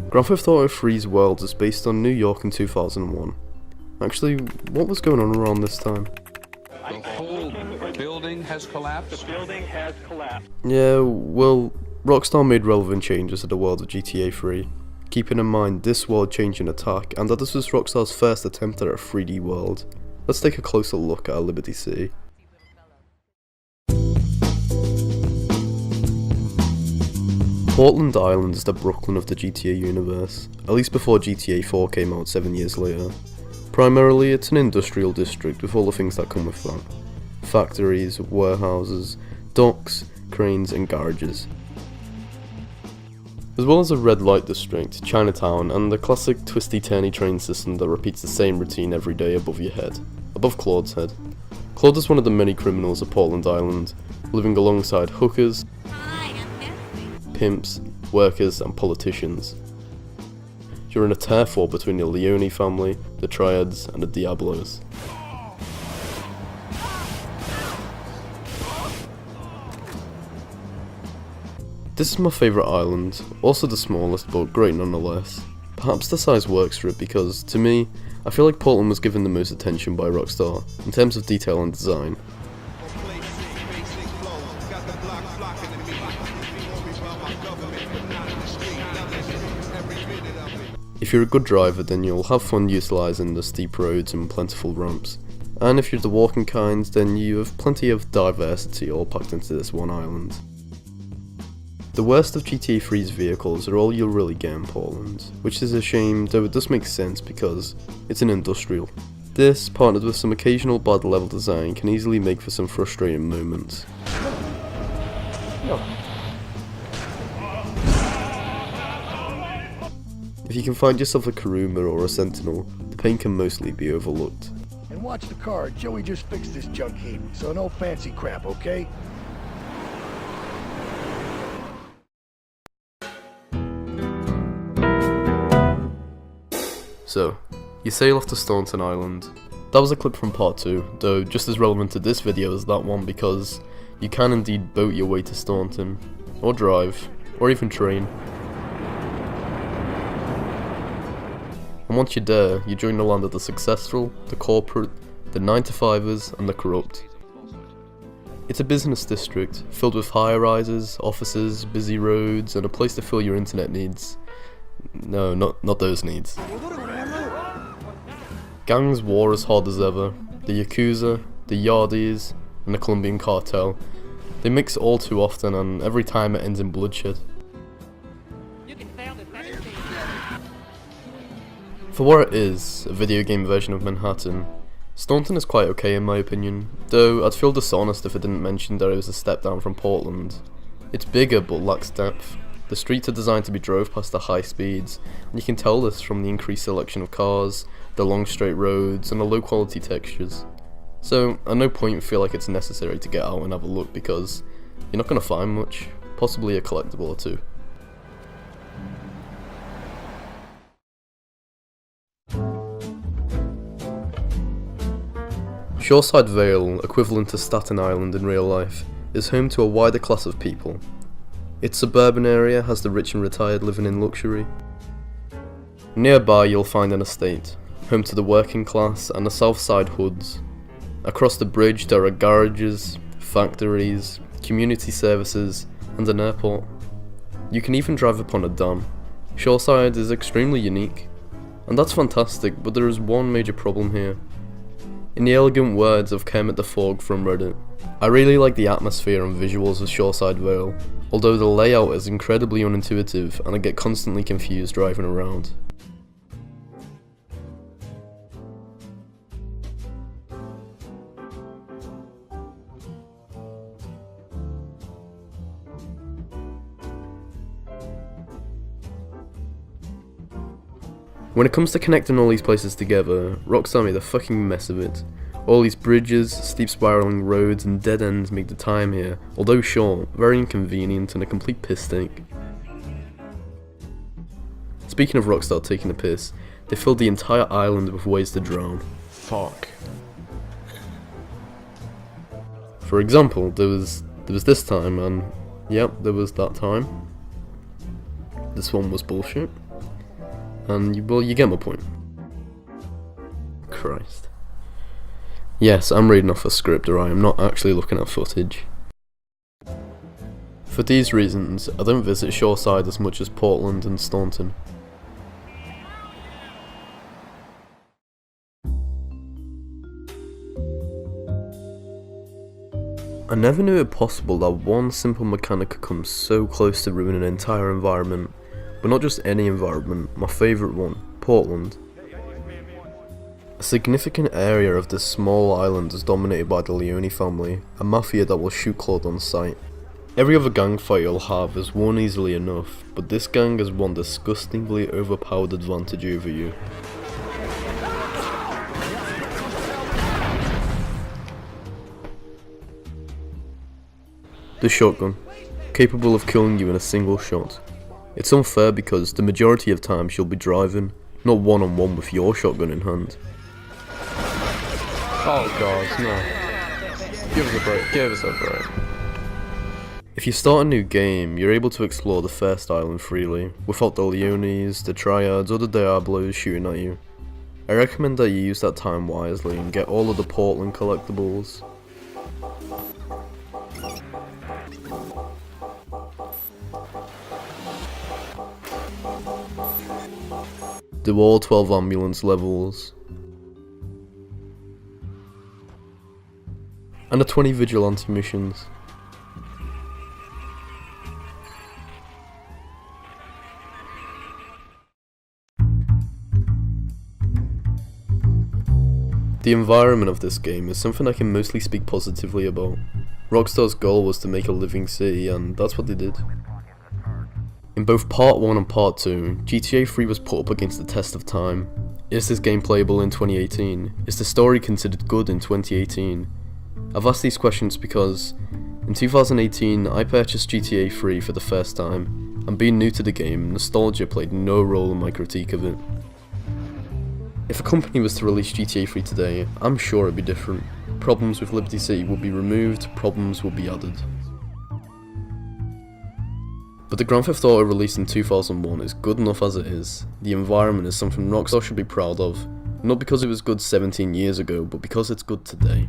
Grand Theft Auto 3's world is based on New York in 2001. Actually, what was going on around this time? The whole building has collapsed? The building has collapsed. Yeah, well, Rockstar made relevant changes to the world of GTA 3, keeping in mind this world changed in attack and that this was Rockstar's first attempt at a 3D world. Let's take a closer look at Liberty City. Portland Island is the Brooklyn of the GTA universe, at least before GTA 4 came out 7 years later. Primarily, it's an industrial district with all the things that come with that. Factories, warehouses, docks, cranes and garages. As well as a red light district, Chinatown, and the classic twisty-turny train system that repeats the same routine every day above your head. Above Claude's head. Claude is one of the many criminals of Portland Island, living alongside hookers, pimps, workers and politicians. During a turf war between the Leone family, the Triads and the Diablos. This is my favourite island, also the smallest but great nonetheless. Perhaps the size works for it because, to me, I feel like Portland was given the most attention by Rockstar, in terms of detail and design. If you're a good driver, then you'll have fun utilising the steep roads and plentiful ramps. And if you're the walking kind, then you have plenty of diversity all packed into this one island. The worst of GTA 3's vehicles are all you'll really get in Portland, which is a shame, though it does make sense because it's an industrial. This, partnered with some occasional bad level design, can easily make for some frustrating moments. If you can find yourself a Kuruma or a Sentinel, the paint can mostly be overlooked. And watch the car, Joey just fixed this junk heap, so no fancy crap, okay? So, you sail off to Staunton Island. That was a clip from part 2, though just as relevant to this video as that one because you can indeed boat your way to Staunton, or drive, or even train. And once you're there, you join the land of the successful, the corporate, the 9-to-5ers and the corrupt. It's a business district, filled with high-rises, offices, busy roads and a place to fill your internet needs. No, not those needs. Gangs war as hard as ever. The Yakuza, the Yardies and the Colombian cartel. They mix all too often and every time it ends in bloodshed. For what it is, a video game version of Manhattan, Staunton is quite okay in my opinion, though I'd feel dishonest if I didn't mention that it was a step down from Portland. It's bigger but lacks depth. The streets are designed to be drove past at high speeds, and you can tell this from the increased selection of cars, the long straight roads and the low quality textures. So at no point feel like it's necessary to get out and have a look because you're not going to find much, possibly a collectible or two. Shoreside Vale, equivalent to Staunton Island in real life, is home to a wider class of people. Its suburban area has the rich and retired living in luxury. Nearby you'll find an estate, home to the working class and the south side hoods. Across the bridge there are garages, factories, community services and an airport. You can even drive upon a dam. Shoreside is extremely unique. And that's fantastic, but there is one major problem here. In the elegant words of Kermit the Frog from Reddit, I really like the atmosphere and visuals of Shoreside Vale, although the layout is incredibly unintuitive and I get constantly confused driving around. When it comes to connecting all these places together, Rockstar made a fucking mess of it. All these bridges, steep spiralling roads and dead ends make the time here, although short, very inconvenient and a complete piss take. Speaking of Rockstar taking a piss, they filled the entire island with ways to drown. Fuck. For example, there was this time and yep, there was that time. This one was bullshit. And, well, you get my point. Christ. Yes, I'm reading off a script, or I am not actually looking at footage. For these reasons, I don't visit Shoreside as much as Portland and Staunton. I never knew it possible that one simple mechanic could come so close to ruining an entire environment, but not just any environment, my favourite one, Portland. A significant area of this small island is dominated by the Leone family, a mafia that will shoot Claude on sight. Every other gang fight you'll have is won easily enough, but this gang has one disgustingly overpowered advantage over you. The shotgun, capable of killing you in a single shot. It's unfair because the majority of times you'll be driving, not one-on-one with your shotgun in hand. Oh god, no. Give us a break, give us a break. If you start a new game, you're able to explore the first island freely, without the Leones, the Triads or the Diablos shooting at you. I recommend that you use that time wisely and get all of the Portland collectibles. Do all 12 ambulance levels. And the 20 vigilante missions. The environment of this game is something I can mostly speak positively about. Rockstar's goal was to make a living city, and that's what they did. In both Part 1 and Part 2, GTA 3 was put up against the test of time. Is this game playable in 2018? Is the story considered good in 2018? I've asked these questions because, in 2018 I purchased GTA 3 for the first time, and being new to the game, nostalgia played no role in my critique of it. If a company was to release GTA 3 today, I'm sure it'd be different. Problems with Liberty City would be removed, problems would be added. But the Grand Theft Auto released in 2001 is good enough as it is. The environment is something Rockstar should be proud of, not because it was good 17 years ago, but because it's good today.